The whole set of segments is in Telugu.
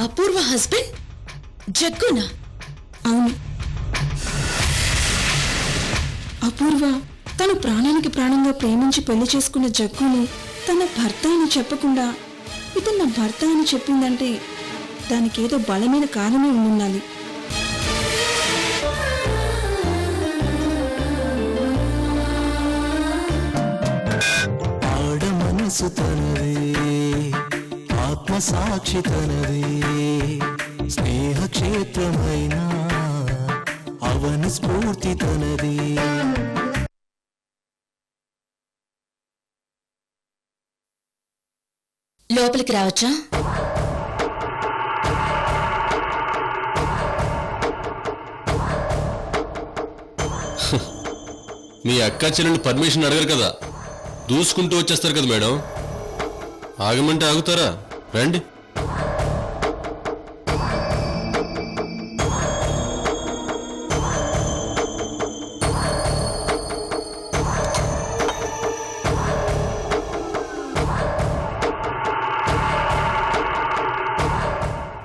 అపూర్వ హస్బెండ్ జగ్గునా? అవును, అపూర్వ తను ప్రాణానికి ప్రాణంగా ప్రేమించి పెళ్లి చేసుకున్న జగ్గుని తన భర్త అని చెప్పకుండా ఇతను నా భర్త అని చెప్పిందంటే దానికేదో బలమైన కారణమే ఉండాలి. మనసు తనదే, ఆత్మసాక్షి తనదే, స్నేహక్షేత్రమైన అవని స్ఫూర్తి తనదే. లోపలికి రావచ్చా? మీ అక్క చెల్లెళ్ళు పర్మిషన్ అడగరు కదా, దూసుకుంటూ వచ్చేస్తారు కదా మేడం. ఆగమంటే ఆగుతారా? రండి.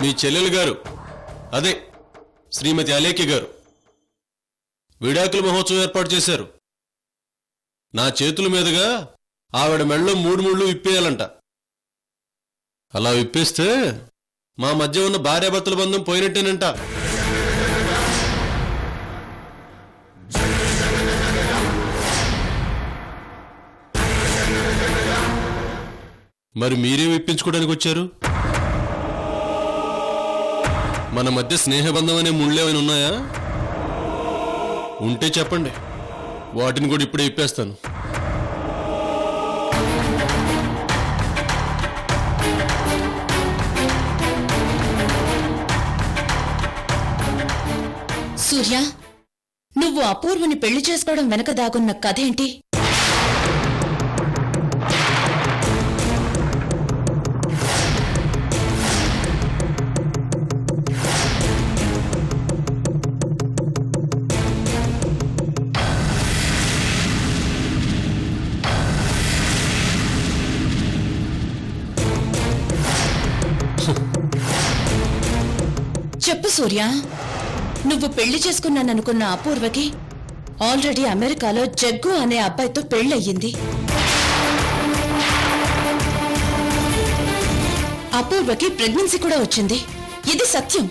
మీ చెల్లెలు గారు, అదే శ్రీమతి అలేఖ్య గారు విడాకుల మహోత్సవం ఏర్పాటు చేశారు. నా చేతుల మీదుగా ఆవిడ మెళ్ళలో 3 ముళ్ళు విప్పేయాలంట. అలా విప్పేస్తే మా మధ్య ఉన్న భార్యాభర్తల బంధం పోయినట్టేనంట. మరి మీరేం విప్పించుకోవడానికి వచ్చారు? మన మధ్య స్నేహబంధం అనే ముళ్ళేమైనా ఉన్నాయా? ఉంటే చెప్పండి, వాటిని కూడా ఇప్పుడే ఇప్పేస్తాను. సూర్య, నువ్వు అపూర్వని పెళ్లి చేసుకోవడం వెనక దాగున్న కథ ఏంటి? చెప్పు సూర్య. నువ్వు పెళ్లి చేసుకున్నాననుకున్న అపూర్వకి ఆల్రెడీ అమెరికాలో జగ్గు అనే అబ్బాయితో పెళ్ళయ్యింది. అపూర్వకి ప్రెగ్నెన్సీ కూడా వచ్చింది. ఇది సత్యం.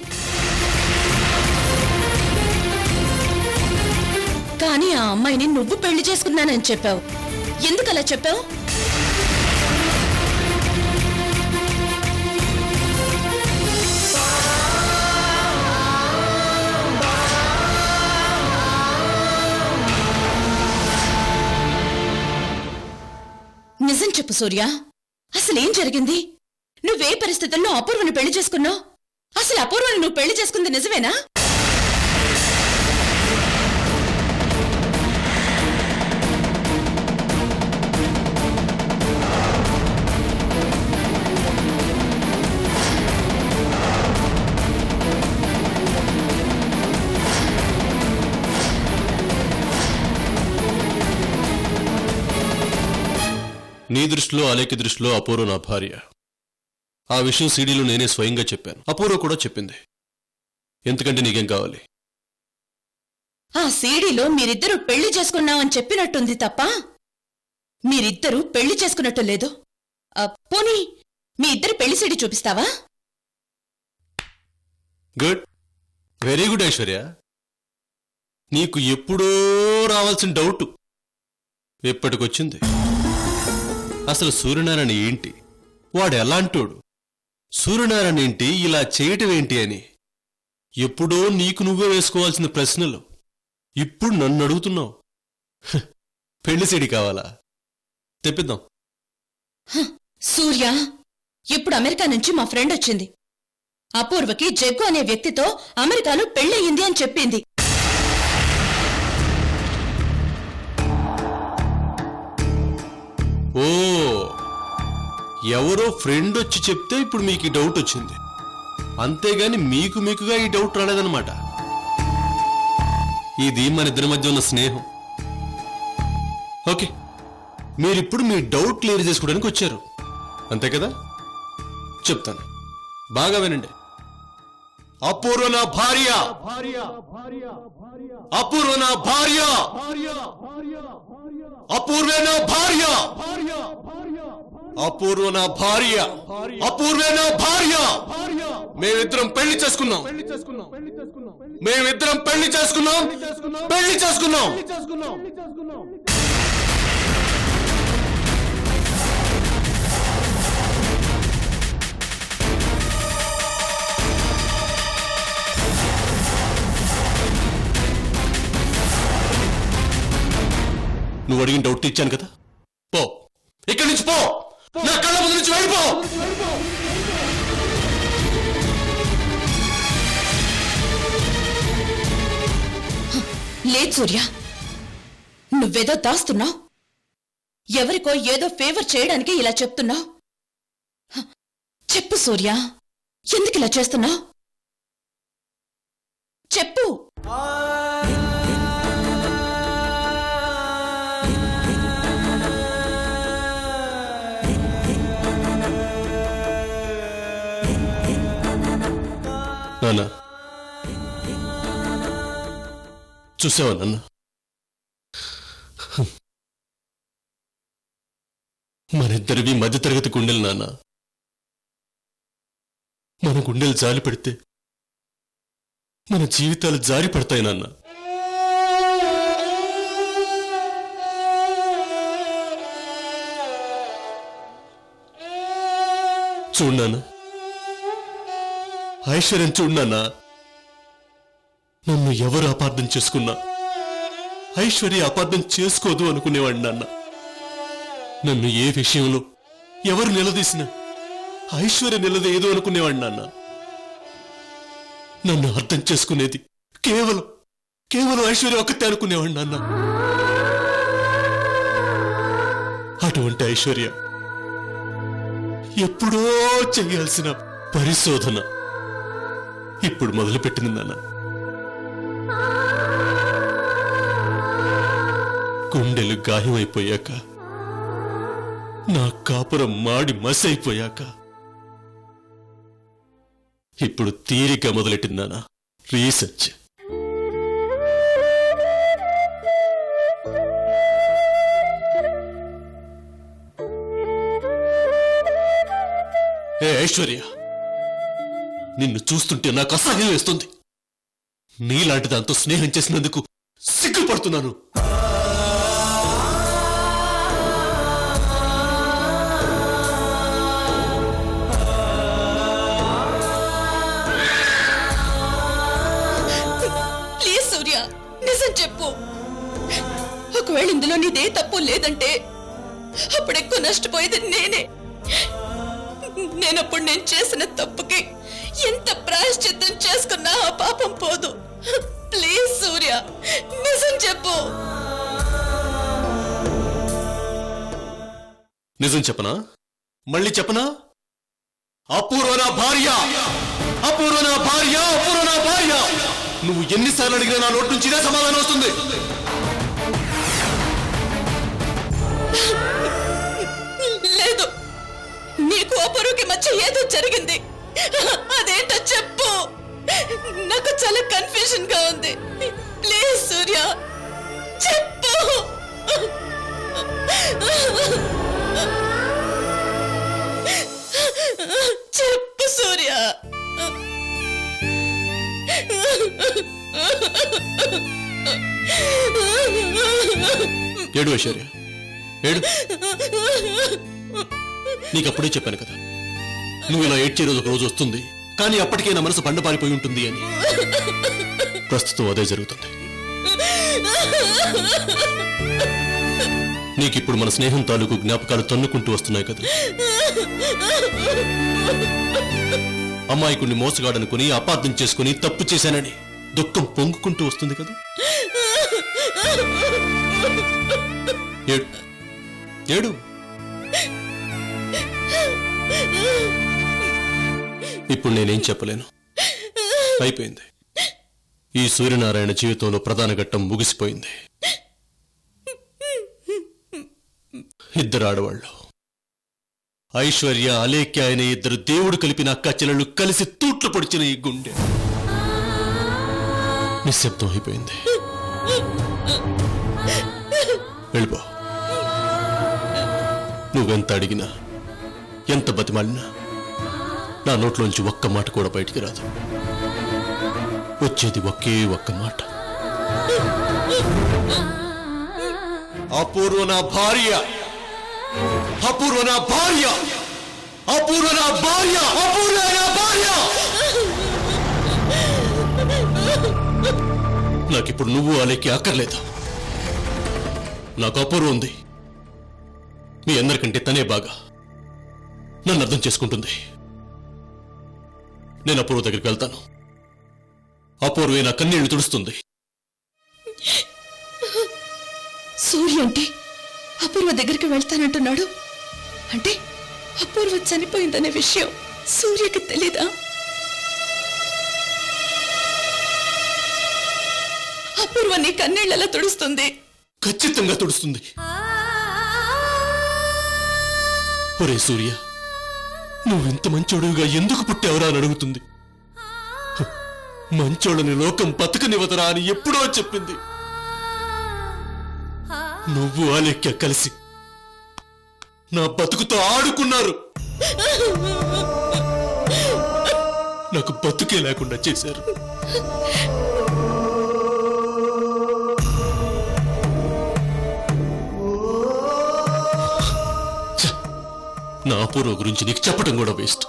కానీ ఆ అమ్మాయిని నువ్వు పెళ్లి చేసుకున్నానని చెప్పావు. ఎందుకలా చెప్పావు? నిజం చెప్పు సూర్య, అసలేం జరిగింది? నువ్వే పరిస్థితుల్లో అపూర్వని పెళ్లి చేసుకున్నావు? అసలు అపూర్వని నువ్వు పెళ్లి చేసుకుంది నిజమేనా? నీ దృష్టిలో, అలేఖ్య దృష్టిలో అపూర్వ నా భార్య. ఆ విషయం సీడీలో నేనే స్వయంగా చెప్పాను. అపూర్వ కూడా చెప్పింది. ఎందుకంటే నీకేం కావాలి? ఆ సీడీలో మీరిద్దరూ పెళ్లి చేసుకున్నామని చెప్పినట్టుంది తప్ప మీరిద్దరూ పెళ్లి చేసుకున్నట్టు లేదు. పోనీ మీ ఇద్దరు పెళ్లి సీడీ చూపిస్తావా? Good, very good Aishwarya. నీకు ఎప్పుడో రావాల్సిన డౌట్ ఎప్పటికొచ్చింది. అసలు సూర్యనారాయణ ఏంటి, వాడు ఎలాంటోడు, సూర్యనారాయణ ఏంటి, ఇలా చేయటం ఏంటి అని ఎప్పుడో నీకు నువ్వే వేసుకోవాల్సిన ప్రశ్నలు ఇప్పుడు నన్ను అడుగుతున్నావు. పెళ్లి సీడీ కావాలా? తెప్పిద్దాం. సూర్య, ఇప్పుడు అమెరికా నుంచి మా ఫ్రెండ్ వచ్చింది. అపూర్వకి జగ్గు అనే వ్యక్తితో అమెరికాలో పెళ్ళయింది అని చెప్పింది. ఓ, ఎవరో ఫ్రెండ్ వచ్చి చెప్తే ఇప్పుడు మీకు ఈ డౌట్ వచ్చింది. అంతేగాని మీకుగా ఈ డౌట్ రాలేదన్నమాట. ఇది మన ఇద్దరి మధ్య ఉన్న స్నేహం. ఓకే, మీరిప్పుడు మీ డౌట్ క్లియర్ చేసుకోవడానికి వచ్చారు, అంతే కదా? చెప్తాను, బాగా వినండి. అపూర్వ నా భార్య, అపూర్వ నా భార్య, అపూర్వే నా భార్య, అపూర్వ నా భార్య, అపూర్వే నా భార్య. మేమిద్దరం పెళ్లి చేసుకున్నాం, మేమిద్దరం పెళ్లి చేసుకున్నాం, పెళ్లి చేసుకున్నాం. నువ్వు అడిగిన డౌట్ ఇచ్చాను కదా, పో ఇక్కడి నుంచి, పో నా కళ్ళ ముందు నుంచి వెళ్ళిపో. లేదు సూర్య, నువ్వేదో దాస్తున్నావు. ఎవరికో ఏదో ఫేవర్ చేయడానికి ఇలా చెప్తున్నావు. చెప్పు సూర్య, ఎందుకు ఇలా చేస్తున్నావు? చెప్పు. నాన్న, చూసావా నాన్న, మనిద్దరివి మధ్యతరగతి గుండెలు నాన్న. మన గుండెలు జాలి పెడితే మన జీవితాలు జారి పడతాయి నాన్న. చూడు నాన్న, ఐశ్వర్యం చూడు నాన్న. నన్ను ఎవరు అపార్థం చేసుకున్నా ఐశ్వర్య అపార్థం చేసుకోదు అనుకునేవాడు నాన్న. నన్ను ఏ విషయంలో ఎవరు నిలదీసినా ఐశ్వర్య నిలదేదు అనుకునేవాడు నాన్న. నన్ను అర్థం చేసుకునేది కేవలం ఐశ్వర్య ఒక్కతే అనుకునేవాడు నాన్న. అటువంటి ఐశ్వర్య ఎప్పుడో చేయాల్సిన పరిశోధన ఇప్పుడు మొదలుపెట్టింది నాన్న. గుండెలు గాయమైపోయాక, నా కాపురం మాడి మసైపోయాక ఇప్పుడు తీరిక మొదలెట్టిందానా రీసెర్చ్. ఏ ఐశ్వర్య, నిన్ను చూస్తుంటే నాకు అసహ్యం వేస్తుంది. నీలాంటి దాంతో స్నేహం చేసినందుకు సిగ్గుపడుతున్నాను. ప్లీజ్ సూర్య, నిజం చెప్పు. ఒకవేళ ఇందులో నీదే తప్పు లేదంటే అప్పుడు ఎక్కువ నష్టపోయేది నేనే. నేనప్పుడు నేను చేసిన తప్పుకి ఎంత ప్రాయశ్చిత్తం చేసుకున్నా ఆ పాపం పోదు. ప్లీజ్ సూర్య, నిజం చెప్పు. నిజం చెప్పనా? మళ్ళీ చెప్పనా? అపూర్వ నా భార్య, అపూర్వ నా భార్య, అపూర్వ నా భార్య. నువ్వు ఎన్నిసార్లు అడిగినా నా నోటి నుంచి ఇదే సమాధానం వస్తుంది. లేదు, నీకు అపూర్వకి మధ్య ఏదో జరిగింది. అదేంటో చెప్పు. నాకు చాలా కన్ఫ్యూజన్ గా ఉంది. ప్లీజ్ సూర్య, చెప్పు. చెప్పు సూర్య. ఏడు ఐశ్వర్య, ఏడు. నీకప్పుడే చెప్పాను కదా, నువ్వు ఇలా ఏడ్చే రోజు ఒక రోజు వస్తుంది, కానీ అప్పటికే నా మనసు బండపారిపోయి ఉంటుంది అని. ప్రస్తుతం అదే జరుగుతుంది. నీకిప్పుడు మన స్నేహం తాలూకు జ్ఞాపకాలు తన్నుకుంటూ వస్తున్నాయి కదా. అమ్మాయికుడిని మోసగాడనుకుని అపార్థం చేసుకుని తప్పు చేశానని దుఃఖం పొంగుకుంటూ వస్తుంది కదా. ఏడు, ఏడు. ఇప్పుడు నేనేం చెప్పలేను, అయిపోయింది. ఈ సూర్యనారాయణ జీవితంలో ప్రధాన ఘట్టం ముగిసిపోయింది. ఇద్దరు ఆడవాళ్ళు, ఐశ్వర్య అలేఖ్య అనే ఇద్దరు దేవుడు కలిపిన అక్క చెల్లెళ్ళు కలిసి తూట్లు పొడిచిన ఈ గుండె నిశ్శబ్దం అయిపోయింది. వెళ్ళిపో. నువ్వెంత అడిగినా ఎంత బతిమాలినా నా నోట్లోంచి ఒక్క మాట కూడా బయటికి రాదు. వచ్చేది ఒకే ఒక్క మాట. అపూర్వ నా భార్య, అపూర్వ నా భార్య, అపూర్వ నా భార్య, అపూర్వ నా భార్య. నాకిప్పుడు నువ్వు అలేకి అక్కర్లేదు. నాకు అపూర్వ ఉంది. మీ అందరికంటే తనే బాగా నన్ను అర్థం చేసుకుంటుంది. నేను అపూర్వ దగ్గరికి వెళ్తాను. అపూర్వే నా కన్నీళ్లు తుడుస్తుంది. సూర్య అంటే అపూర్వ దగ్గరికి వెళ్తానంటున్నాడు. అంటే అపూర్వ చనిపోయిందనే విషయం సూర్యకి తెలీదా? అపూర్వ నీ కన్నీళ్ళలా తుడుస్తుంది. ఖచ్చితంగా తుడుస్తుంది. ఒరే సూర్య, నువ్వింత మంచోడుగా ఎందుకు పుట్టావురా అని అడుగుతుంది. మంచోళ్ళని లోకం బతకనివ్వతరా అని ఎప్పుడో చెప్పింది. నువ్వు అలెక్క కలిసి నా బతుకుతో ఆడుకున్నారు. నాకు బతుకే లేకుండా చేశారు. నా అపూర్వ గురించి నీకు చెప్పడం కూడా వేస్ట్.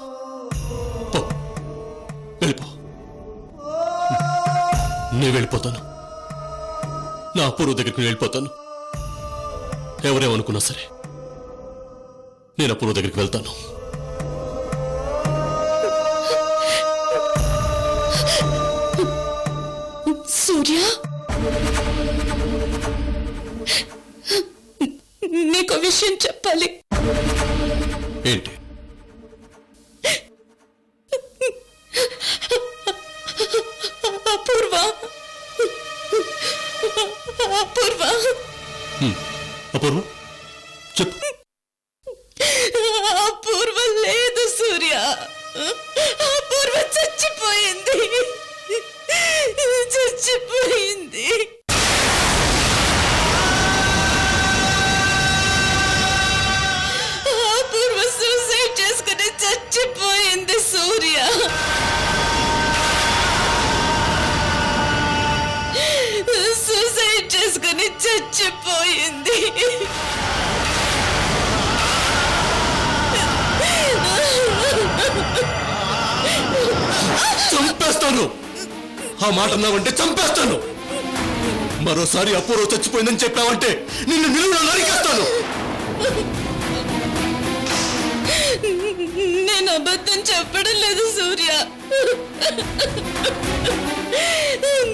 పో, వెళ్ళిపో. నేను వెళ్ళిపోతాను. నా అపూర్వ దగ్గరికి నేను వెళ్ళిపోతాను. ఎవరేమనుకున్నా సరే నేను అపూర్వ దగ్గరికి వెళ్తాను. సూర్య, నీకు విషయం చెప్పాలి. ఏంటి? అపూర్వ, అపూర్వ, అపూర్వ చెప్పు. అపూర్వ లేదు సూర్య. అపూర్వ చచ్చిపోయింది, చచ్చిపోయింది. అపూర్వ సూసైడ్ చేసుకుని చచ్చిపోయింది సూర్య. సూసైడ్ చేసుకుని చచ్చిపోయింది. చంపేస్తాను. ఆ మాట అన్నావంటే చంపేస్తాను. మరోసారి అపూర్వ చచ్చిపోయిందని చెప్పావంటే నిన్ను నిలువున నరికేస్తాను. నేను అబద్ధం చెప్పడం లేదు సూర్య,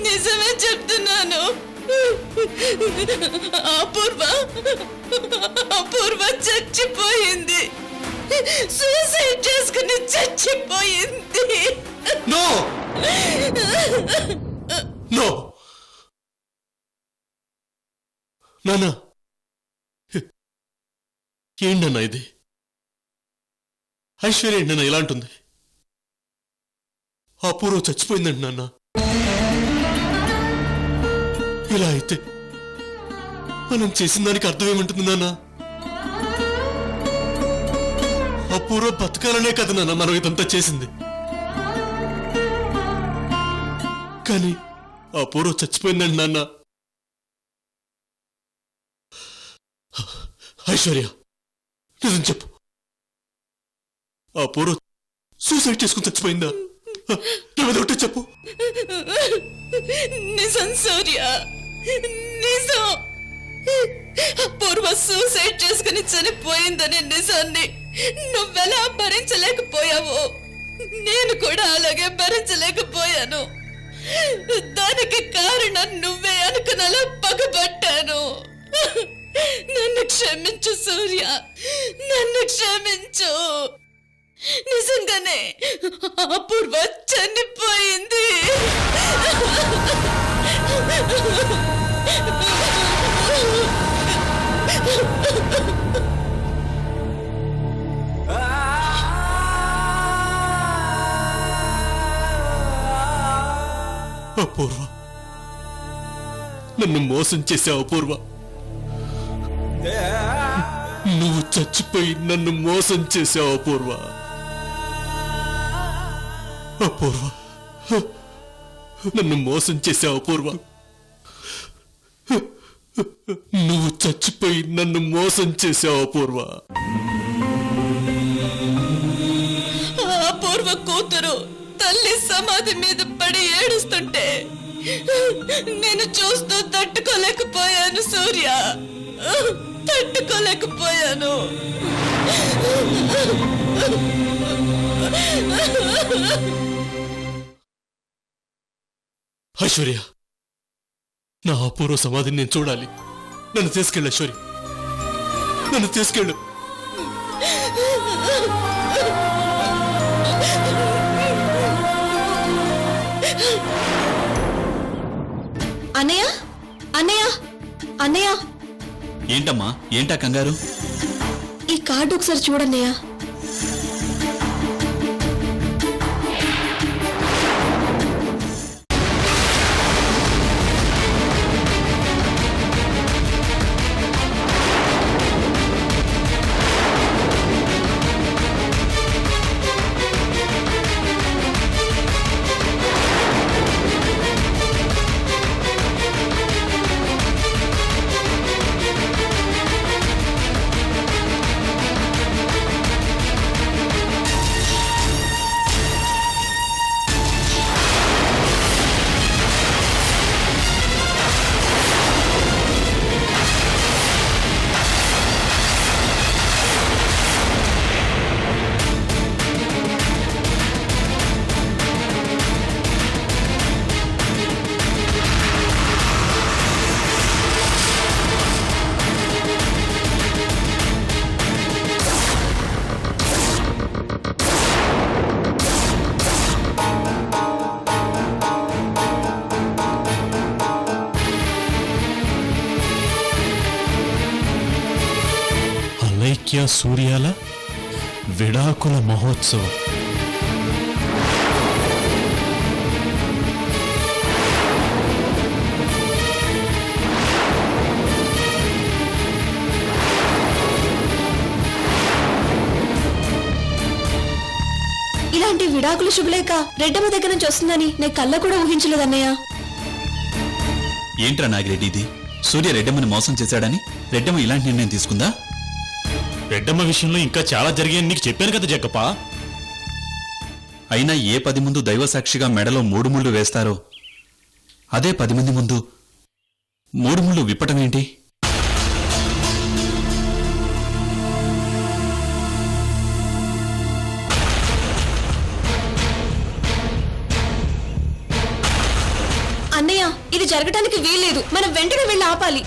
నిజమే చెప్తున్నాను. అపూర్వ, అపూర్వ చచ్చిపోయింది. సూసైడ్ చేసుకుని చచ్చిపోయింది. నో నో నాన్న, ఏంటన్నా ఇది? ఐశ్వర్య ఏంటన్నా ఇలా అంటుంది? అపూర్వ చచ్చిపోయిందండి నాన్న. ఇలా అయితే మనం చేసిన దానికి అర్థం ఏమంటుంది నాన్న? అపూర్వ బతకాలనే కదా నాన్న మనం ఇదంతా చేసింది. కానీ అపూర్వ చచ్చిపోయిందండి నాన్న. ఐశ్వర్య, నిజం చెప్పు. అపూర్వ సూసైడ్ చేసుకుని చచ్చిపోయిందా? నువ్వేదోటే చెప్పు. నిజం సూర్య, నిజం. అపూర్వ సూసైడ్ చేసుకుని చనిపోయిందనే నిజాన్ని నువ్వెలా భరించలేకపోయావో నేను కూడా అలాగే భరించలేకపోయాను. దానికి కారణం నువ్వే అనుకునేలా పగబట్టాను. నన్ను క్షమించు సూర్య, నన్ను క్షమించు. నిజంగానే అపూర్వ చనిపోయింది. అపూర్వ నన్ను మోసం చేశావు అపూర్వ. నువ్వు చచ్చిపోయి నన్ను మోసం చేశావు అపూర్వ. అపూర్వ, నన్ను మోసం చేశావు అపూర్వ. నువ్వు చచ్చిపోయి నన్ను మోసం చేశావు అపూర్వ. అపూర్వ కూతురు తల్లి సమాధి మీద పడి ఏడుస్తుంటే నేను చూస్తూ తట్టుకోలేకపోయాను సూర్య, తట్టుకోలేకపోయాను. ఐశ్వర్య, నా అపూర్వ సమాధిని నేను చూడాలి. నన్ను తీసుకెళ్ళు ఐశ్వర్య, నన్ను తీసుకెళ్ళు. అన్నయ్య, అన్నయ్య, అన్నయ్య, ఏంటమ్మా, ఏంటా కంగారు? ఈ కార్డు ఒకసారి చూడన్నయ్య. అలైక్య సూర్యాల విడాకుల మహోత్సవం. ఇలాంటి విడాకుల శుభలేఖ రెడ్డమ్మ దగ్గర నుంచి వస్తుందని నేను కళ్ళ కూడా ఊహించలేదన్నయ్య. ఏంట్రా నాగిరెడ్డి ఇది? సూర్య రెడ్డమ్మని మోసం చేశాడని రెడ్డమ్మ ఇలాంటి నిర్ణయం తీసుకుందా? రెడ్డమ్మ విషయంలో ఇంకా చాలా జరిగాయని నీకు చెప్పాను కదా జగ్గప్ప. అయినా ఏ 10 ముందు దైవ సాక్షిగా మెడలో 3 ముళ్ళు వేస్తారో అదే 10 మంది ముందు 3 ముళ్ళు విప్పటం ఏంటి? అన్నయ్య, ఇది జరగటానికి వీల్లేదు. మనం వెంటనే వెళ్ళి ఆపాలి.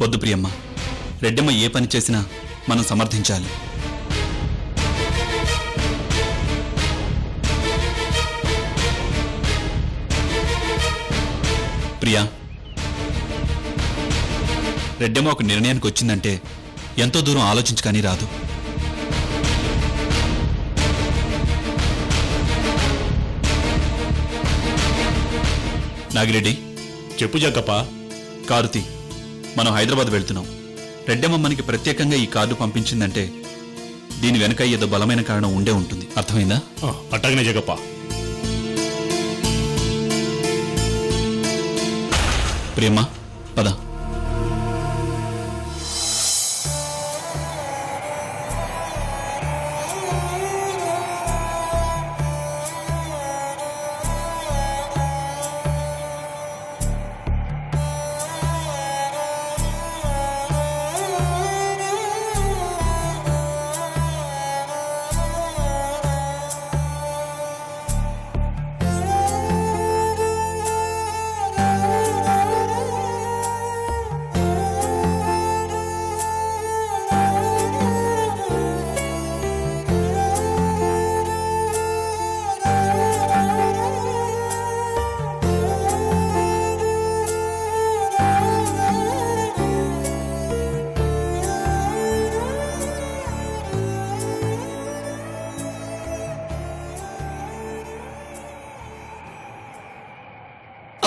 వద్దు ప్రియమ్మ, రెడ్డమ్మ ఏ పని చేసినా మనం సమర్థించాలి. ప్రియా, రెడ్డమ్మ ఒక నిర్ణయానికి వచ్చిందంటే ఎంతో దూరం ఆలోచించుకొని రాదు. నాగిరెడ్డి, చెప్పు జగ్గప్ప. కారుతి, మనం హైదరాబాద్ వెళ్తున్నాం. రెడ్డమ్మ మనకి ప్రత్యేకంగా ఈ కార్డు పంపించిందంటే దీని వెనక ఏదో బలమైన కారణం ఉండే ఉంటుంది. అర్థమైందా? అట్టగనే జగ్గప్ప. ప్రియమ్మ, పద.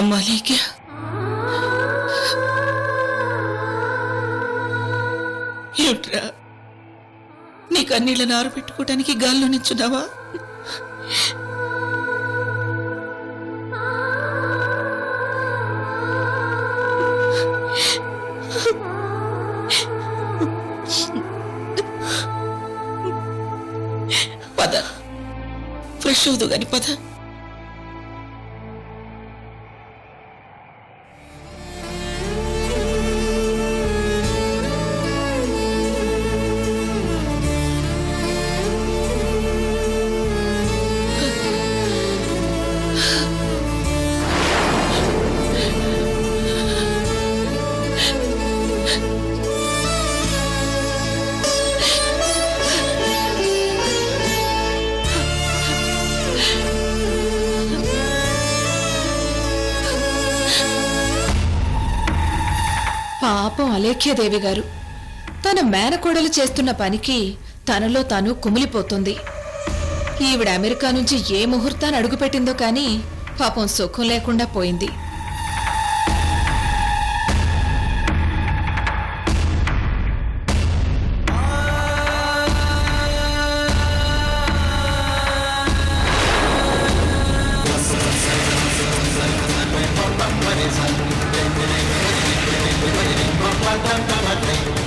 అమ్మా లేఖ్య, ఏమిట్రా నీ కన్నీళ్ళను ఆరబెట్టుకోవటానికి గాల్లో నించున్నావా? పద, ఫ్రెష్ అవుదు గాని పద. పాపం అలేఖ్యదేవి గారు తన మేనకోడలు చేస్తున్న పనికి తనలో తాను కుమిలిపోతుంది. ఈవిడ అమెరికా నుంచి ఏ ముహూర్తాన్ని అడుగుపెట్టిందో కానీ పాపం సుఖం లేకుండా పోయింది. Bye.